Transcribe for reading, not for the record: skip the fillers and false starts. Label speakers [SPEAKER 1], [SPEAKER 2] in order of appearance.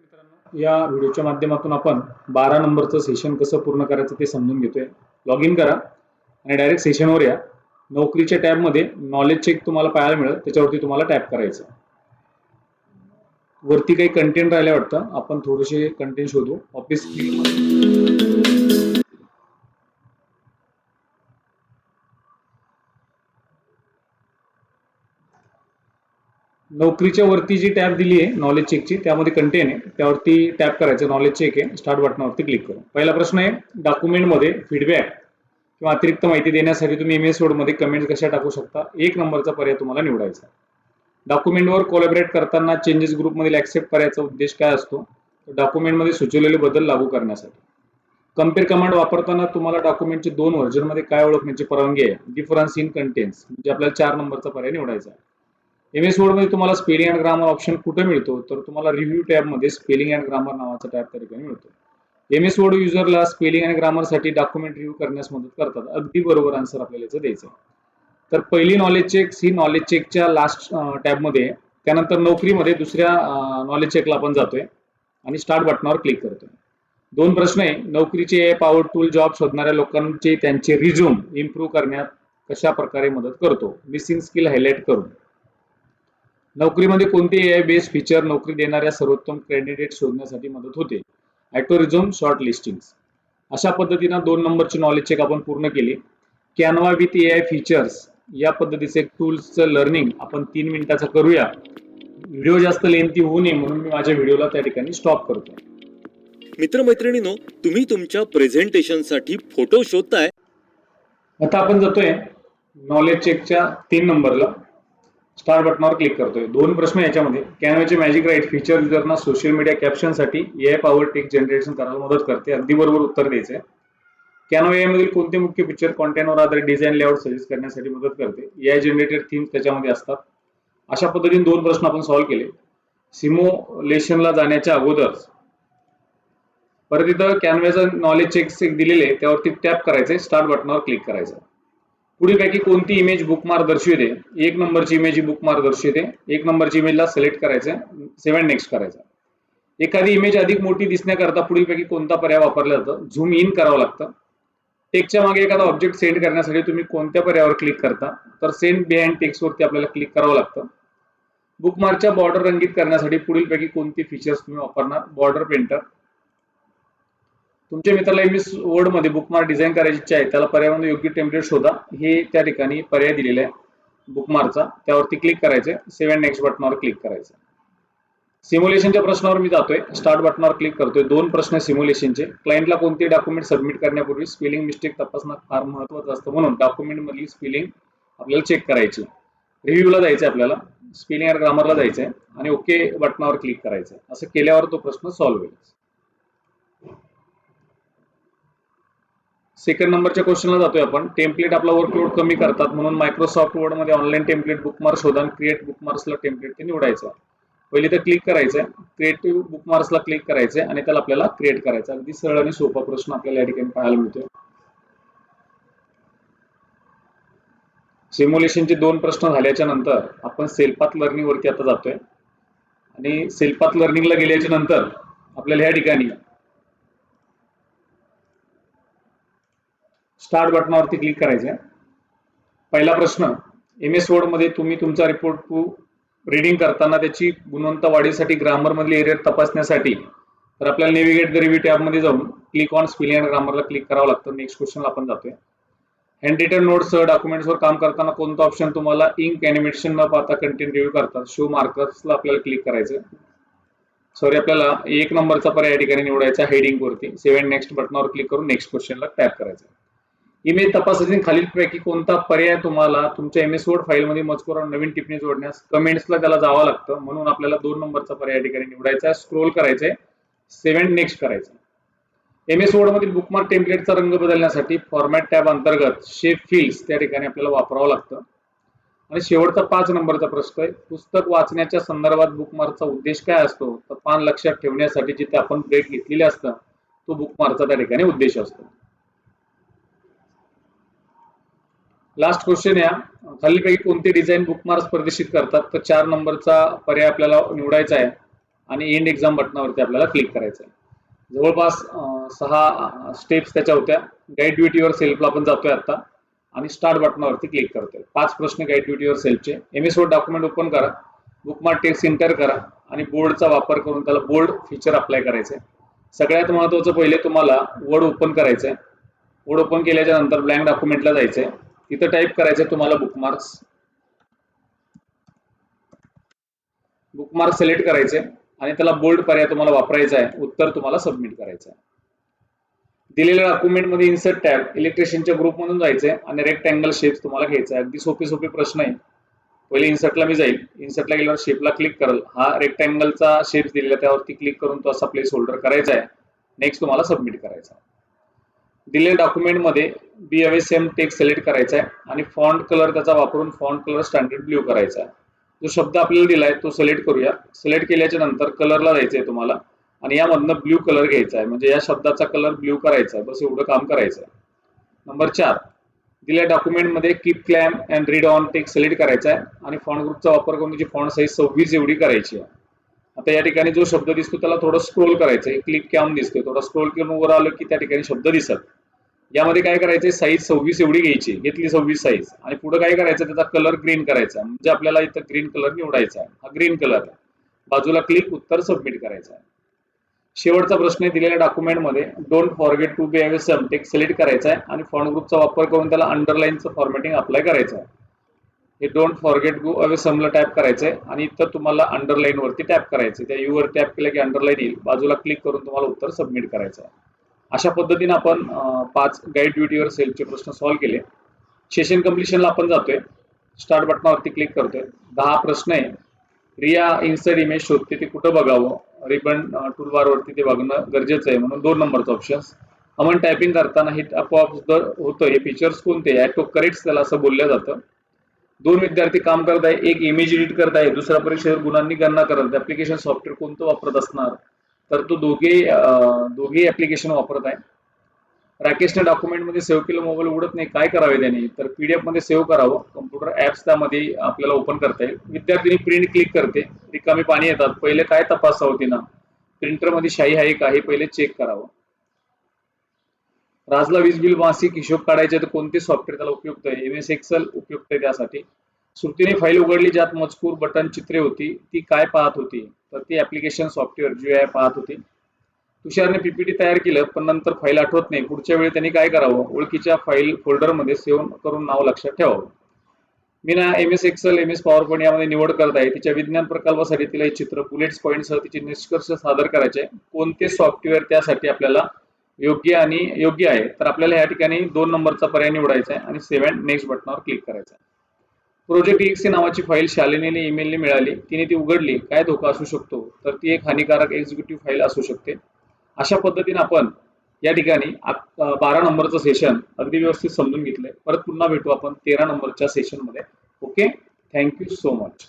[SPEAKER 1] मित्रांनो, या व्हिडिओच्या माध्यमातून आपण 12 नंबरचं सेशन कसं पूर्ण करायचं ते समजून घेतोय. लॉग इन करा आणि डायरेक्ट सेशनवर या. नोकरीच्या टॅबमध्ये नॉलेज चेक तुम्हाला पाहायला मिळेल, त्याच्यावरती तुम्हाला टॅप करायचं. वरती काही कंटेंट राहिले वाटतं, आपण थोडेसे कंटेंट शोधू. ऑफिस नोकरीच्या वरती जी टॅब दिली आहे नॉलेज चेकची, त्यामध्ये कंटेंट आहे, त्यावरती टॅप करायचं. नॉलेज चेक आहे, स्टार्ट बटनावरती क्लिक करू. पहिला प्रश्न आहे, डॉक्युमेंटमध्ये फीडबॅक किंवा अतिरिक्त माहिती देण्यासाठी तुम्ही MS Word मध्ये कमेंट कशा टाकू शकता. 1 नंबरचा पर्याय तुम्हाला निवडायचा. डॉक्युमेंटवर कोलॅबोरेट करताना चेंजेस ग्रुपमधील ऍक्सेप्ट करायचा उद्देश काय असतो? डॉक्युमेंटमध्ये सुचवलेले बदल लागू करण्यासाठी. कंपेअर कमांड वापरताना तुम्हाला डॉक्युमेंटचे 2 व्हर्जनमध्ये काय ओळखण्याची परवानगी आहे? डिफरन्स इन कंटेंट्स, म्हणजे आपल्याला 4 नंबरचा पर्याय निवडायचा आहे. MS Word मध्ये तुम्हाला स्पेलिंग अँड ग्रामर ऑप्शन कुठे मिळतो? तर तुम्हाला रिव्ह्यू टॅबमध्ये स्पेलिंग अँड ग्रामर नावाचा टॅब त्या ठिकाणी मिळतो. MS Word युजरला स्पेलिंग आणि ग्रामरसाठी डॉक्युमेंट रिव्ह्यू करण्यास मदत करतात. अगदी बरोबर आन्सर आपल्याला याचं द्यायचं आहे. तर पहिली नॉलेज चेक ही नॉलेज चेकच्या लास्ट टॅबमध्ये. त्यानंतर नोकरीमध्ये दुसऱ्या नॉलेज चेकला आपण जातोय आणि स्टार्ट बटनावर क्लिक करतोय. 2 प्रश्न आहे, नोकरीचे पॉवर टूल जॉब शोधणाऱ्या लोकांचे त्यांचे रिझ्यूम इम्प्रूव्ह करण्यात कशा प्रकारे मदत करतो? मिसिंग स्किल हायलाइट करून. नोकरीमध्ये कोणते AI बेस्ड फीचर नोकरी देणाऱ्या सर्वोत्तम कॅन्डिडेट शोधण्यासाठी मदत होते? Auto resume, short listing. अशा पद्धतीने 2 नंबरची नॉलेज चेक आपण पूर्ण केली. कॅनवा विथ AI फीचर्स या पद्धतीचे टूल्सचं लर्निंग आपण 3 मिनिटाचं करूया. व्हिडिओ जास्त लेंथी होऊ नये म्हणून मी माझ्या व्हिडिओला त्या ठिकाणी स्टॉप करतो.
[SPEAKER 2] मित्रमैत्रिणींनो, तुम्ही तुमच्या प्रेझेंटेशनसाठी फोटो शोधताय.
[SPEAKER 1] आता आपण जातोय नॉलेज चेकच्या 3 नंबरला. स्टार्ट बटनावर क्लिक करतोय. 2 प्रश्न याच्यामध्ये. कॅनवाचे मॅजिक राईट फीचर युजरना सोशल मीडिया कॅप्शनसाठी AI पॉवर टेक्स्ट जनरेशन करायला मदत करते. अगदी बरोबर उत्तर द्यायचंय. कॅनवा AI मधील कोणते मुख्य फीचर कॉन्टेंटवर आधारित डिझाईन लेआउट सजेस्ट करण्यासाठी मदत करते? AI जनरेटेड थीम्स त्याच्यामध्ये असतात. अशा पद्धतीने 2 प्रश्न आपण सॉल्व्ह केले. सिम्युलेशनला जाण्याच्या अगोदर परत इथं कॅनव्याचं नॉलेज चेक दिलेले आहे, त्यावरती टॅप करायचंय. स्टार्ट बटनावर क्लिक करायचं. पुढीलपैकी कोणती इमेज बुकमार्क दर्शवते? 1 नंबरची इमेज ही बुकमार्क दर्शवते. 1 नंबरची इमेजला सिलेक्ट करायचं, 7 नेक्स्ट करायचं. एखादी इमेज अधिक मोठी दिसण्याकरता पुढीलपैकी कोणता पर्याय वापरला जातो? झूम इन करावं लागतं. टेक्स्टच्या मागे एखादा ऑब्जेक्ट सेंड करण्यासाठी तुम्ही कोणत्या पर्यायावर क्लिक करता? तर सेंड बिहाइंड टेक्स्ट वरती आपल्याला क्लिक करावं लागतं. बुकमार्कच्या बॉर्डर रंगीत करण्यासाठी पुढीलपैकी कोणती फीचर्स तुम्ही वापरणार? Border painter. तुमच्या मित्राला MS Word मध्ये बुकमार्क डिझाईन करायची इच्छा आहे, त्याला पर्यायामध्ये योग्य टेम्पलेट शोधा. हे त्या ठिकाणी पर्याय दिलेला आहे बुकमार्कचा, त्यावरती क्लिक करायचंय. 7 नेक्स्ट बटनावर क्लिक करायचं. सिम्युलेशनच्या प्रश्नावर मी जातोय. स्टार्ट बटनावर क्लिक करतोय. 2 प्रश्न सिम्युलेशनचे. क्लायंटला कोणते डॉक्युमेंट सबमिट करण्यापूर्वी स्पेलिंग मिस्टेक तपासणं फार महत्त्वाचं असतं, म्हणून डॉक्युमेंट मधली स्पेलिंग आपल्याला चेक करायची. रिव्ह्यूला जायचंय, आपल्याला स्पेलिंग आणि ग्रामरला जायचंय आणि ओके बटनावर क्लिक करायचंय. असं केल्यावर तो प्रश्न सॉल्व्ह होईल. सेकंड नंबरच्या क्वेश्चनला जातोय आपण. टेम्पलेट आपला वर्कलोड कमी करतात, म्हणून मायक्रोसॉफ्ट वर्ड मध्ये ऑनलाईन टेम्पलेट बुकमार्क शोधा. क्रिएट बुकमार्क्सला टेम्पलेट ते निवडायचं. पहिले तर क्लिक करायचंय, क्रिएटिव्ह बुकमार्क्सला क्लिक करायचंय आणि त्याला आपल्याला क्रिएट करायचं. अगदी सरळ आणि सोपा प्रश्न आपल्याला या ठिकाणी पाहायला मिळतोय. सिम्युलेशनचे 2 प्रश्न झाल्याच्या नंतर आपण सेल्फ लर्निंग वरती आता जातोय आणि सेल्फ लर्निंगला गेल्याच्या नंतर आपल्याला या ठिकाणी स्टार्ट बटनावरती क्लिक करायचंय. पहिला प्रश्न, MS Word मध्ये तुम्ही तुमचा रिपोर्ट रीडिंग करताना त्याची गुणवत्ता वाढीसाठी ग्रामर मधली एरर तपासण्यासाठी तर आपल्याला नेव्हिगेट द रिव्ह्यू टॅब मध्ये जाऊन क्लिक ऑन स्पेलिंग आणि ग्रामरला क्लिक करावं लागतं. नेक्स्ट क्वेश्चनला आपण जातोय. हँड रिटन नोट्ससह डॉक्युमेंट्सवर काम करताना कोणता ऑप्शन तुम्हाला इंक एनिमेशन न पाहता कंटेंट रिव्ह्यू करतात? शो मार्कर्सला आपल्याला क्लिक करायचं. सॉरी, आपल्याला 1 नंबरचा पर्याय या ठिकाणी निवडायचा हेडिंग वरती. 7 नेक्स्ट बटनावर क्लिक करून नेक्स्ट क्वेश्चनला टॅप करायचं. इमेज तपासणी खालीलपैकी कोणता पर्याय तुम्हाला तुमच्या MS Word फाईलमध्ये मजकूरावर नवीन टिप्पणी जोडण्यास? कमेंट्सला त्याला जावं लागतं, म्हणून आपल्याला 2 नंबरचा पर्याय या ठिकाणी निवडायचा. स्क्रोल करायचंय, 7 नेक्स्ट करायचं. MS Word मधील बुकमार्क टेम्पलेटचा रंग बदलण्यासाठी फॉर्मॅट टॅब अंतर्गत शेप फिल्स त्या ठिकाणी आपल्याला वापरावं लागतं. आणि शेवटचा 5 नंबरचा प्रश्न आहे, पुस्तक वाचण्याच्या संदर्भात बुकमार्कचा उद्देश काय असतो? तर पान लक्षात ठेवण्यासाठी जिथे आपण ब्रेक घेतलेले असतं तो बुकमार्कचा त्या ठिकाणी उद्देश असतो. लास्ट क्वेश्चन या, खालीलपैकी कोणते डिझाईन बुकमार्क्स प्रदर्शित करतात? तर 4 नंबरचा पर्याय आपल्याला निवडायचा आहे. आणि एंड एक्झाम बटनावरती आपल्याला क्लिक करायचं आहे. जवळपास 6 स्टेप्स त्याच्या होत्या. गाईड ड्युटी युअर सेल्फला आपण जातोय आता आणि स्टार्ट बटनावरती क्लिक करतोय. 5 प्रश्न गाईड ड्युटी युअर सेल्फचे. MS वर्ड डॉक्युमेंट ओपन करा, बुकमार्क टेक्स्ट एंटर करा आणि बोर्डचा वापर करून त्याला बोर्ड फीचर अप्लाय करायचंय. सगळ्यात महत्त्वाचं पहिले तुम्हाला वर्ड ओपन करायचंय. वर्ड ओपन केल्याच्या नंतर ब्लँक डॉक्युमेंटला जायचंय. तिथं टाईप करायचंय तुम्हाला बुकमार्क्स. बुकमार्क सिलेक्ट करायचे आणि त्याला बोल्ड पर्याय तुम्हाला वापरायचा आहे. उत्तर तुम्हाला सबमिट करायचं आहे. दिलेल्या डॉक्युमेंटमध्ये इन्सर्ट टॅब इलेक्ट्रिशियनच्या ग्रुपमधून जायचंय आणि रेक्टँगल शेप्स तुम्हाला घ्यायचा आहे. अगदी सोपे प्रश्न आहे. पहिले इन्सर्टला मी जाईल. इन्सर्टला गेल्यावर शेपला क्लिक करेल. हा रेक्टँगलचा शेप दिलेला त्यावरती क्लिक करून तो असा प्लेस होल्डर करायचा आहे. नेक्स्ट तुम्हाला सबमिट करायचा आहे. दिलेल्या डॉक्युमेंटमध्ये BAVSM टेक्स्ट सिलेक्ट करायचा आहे आणि फॉन्ट कलर त्याचा वापरून फॉन्ट कलर स्टँडर्ड ब्ल्यू करायचा आहे. जो शब्द आपल्याला दिलाय तो सिलेक्ट करूया. सिलेक्ट केल्याच्या नंतर कलरला जायचंय तुम्हाला आणि यामधनं ब्ल्यू कलर घ्यायचा आहे. म्हणजे या शब्दाचा कलर ब्ल्यू करायचा आहे. बस एवढं काम करायचं आहे. नंबर 4, दिलेल्या डॉक्युमेंटमध्ये keep clamp and read on text select करायचा आहे आणि फॉन्ट ग्रुपचा वापर करून त्याची फॉन्ट साईज 26 एवढी करायची आहे. आता या ठिकाणी जो शब्द दिसतो त्याला थोडं स्क्रोल करायचं आहे. क्लिक कॅम दिसतोय, थोडा स्क्रोल करून वर आलं की त्या ठिकाणी शब्द दिसत. यामध्ये काय करायचंय, साईज 26 एवढी घ्यायची. घेतली 26 साईज आणि पुढे काय करायचं, त्याचा कलर ग्रीन करायचा. म्हणजे आपल्याला इथं ग्रीन कलर निवडायचा आहे. हा ग्रीन कलर आहे. बाजूला क्लिक, उत्तर सबमिट करायचं आहे. शेवटचा प्रश्न आहे. दिलेल्या डॉक्युमेंटमध्ये don't forget to BAVSM text select करायचा आहे आणि फॉन्ट ग्रुपचा वापर करून त्याला अंडरलाईनचं फॉर्मॅटिंग अप्लाय करायचं आहे. हे डोंट फॉरगेट BAVSM ला टॅप करायचंय आणि इथं तुम्हाला अंडरलाईन वरती टॅप करायचंय. त्या यू वर टॅप केलं की अंडरलाईन येईल. बाजूला क्लिक करून तुम्हाला उत्तर सबमिट करायचं आहे. अशा पद्धतीने आपण 5 गाईड ड्युटीवर सेल्फचे प्रश्न सॉल्व्ह केले. सेशन कम्प्लिशनला आपण जातोय. स्टार्ट बटनावरती क्लिक करतोय. 10 प्रश्न आहे. रिया इन्सर्ट इमेज शोधते, ते कुठं बघावं. रिबन टूलबार वरती ते बघणं गरजेचं आहे म्हणून 2 नंबरचा ऑप्शन. अमन टायपिंग करताना हे आपोआप होतं. हे फीचर्स कोणते, ॲटो करेक्ट त्याला असं बोललं जातं. 2 विद्यार्थी काम करत आहे. एक इमेज एडिट करत आहे, दुसरा परीक्षेवर गुणांनी गणना करत. ऍप्लिकेशन सॉफ्टवेअर कोणतं वापरत असणार, तर तो दोघे ऍप्लिकेशन वापरत आहे. राकेशने डॉक्युमेंटमध्ये सेव्ह केलं, मोबाईल उघडत नाही, काय करावे त्यांनी, तर PDF मध्ये सेव्ह करावं. कम्प्युटर ऍप्स त्यामध्ये आपल्याला ओपन करता येईल. विद्यार्थिनी प्रिंट क्लिक करते, रिकामी पाणी येतात. पहिले काय तपासावं तिनं, प्रिंटरमध्ये शाई आहे का हे पहिले चेक करावं. राजला वीज बिल मासिक हिशोब काढायचे तर कोणते सॉफ्टवेअर त्याला उपयुक्त आहे. MS Excel उपयुक्त आहे त्यासाठी. श्रुतीने फाईल उघडली ज्यात मजकूर, बटन, चित्रे होती. ती काय पाहत होती, तर ती ऍप्लिकेशन सॉफ्टवेअर GUI पाहत होती. तुषारने PPT तयार केलं पण नंतर फाईल आठवत नाही. पुढच्या वेळी त्यांनी काय करावं, ओळखीच्या फाईल फोल्डरमध्ये सेव्ह करून नाव लक्षात ठेवावं. Meena MS Excel, MS PowerPoint यामध्ये निवड करत आहे. तिच्या विज्ञान प्रकल्पासाठी तिला हे चित्र बुलेट्स पॉईंटसह तिचे निष्कर्ष सादर करायचे. कोणते सॉफ्टवेअर त्यासाठी आपल्याला योग्य आहे, तर आपल्याला या ठिकाणी 2 नंबरचा पर्याय निवडायचा आहे आणि सेव्ह अँड नेक्स्ट बटनावर क्लिक करायचं आहे. प्रोजेक्ट EXE नावाची फाईल शालिनीने ईमेलने मिळाली. तिने ती उघडली. काय धोका असू शकतो, तर ती एक हानिकारक एक्झिक्युटिव्ह फाईल असू शकते. अशा पद्धतीने आपण या ठिकाणी 12 नंबरचं सेशन अगदी व्यवस्थित समजून घेतलंय. परत पुन्हा भेटू आपण 13 नंबरच्या सेशनमध्ये. Okay, thank you so much.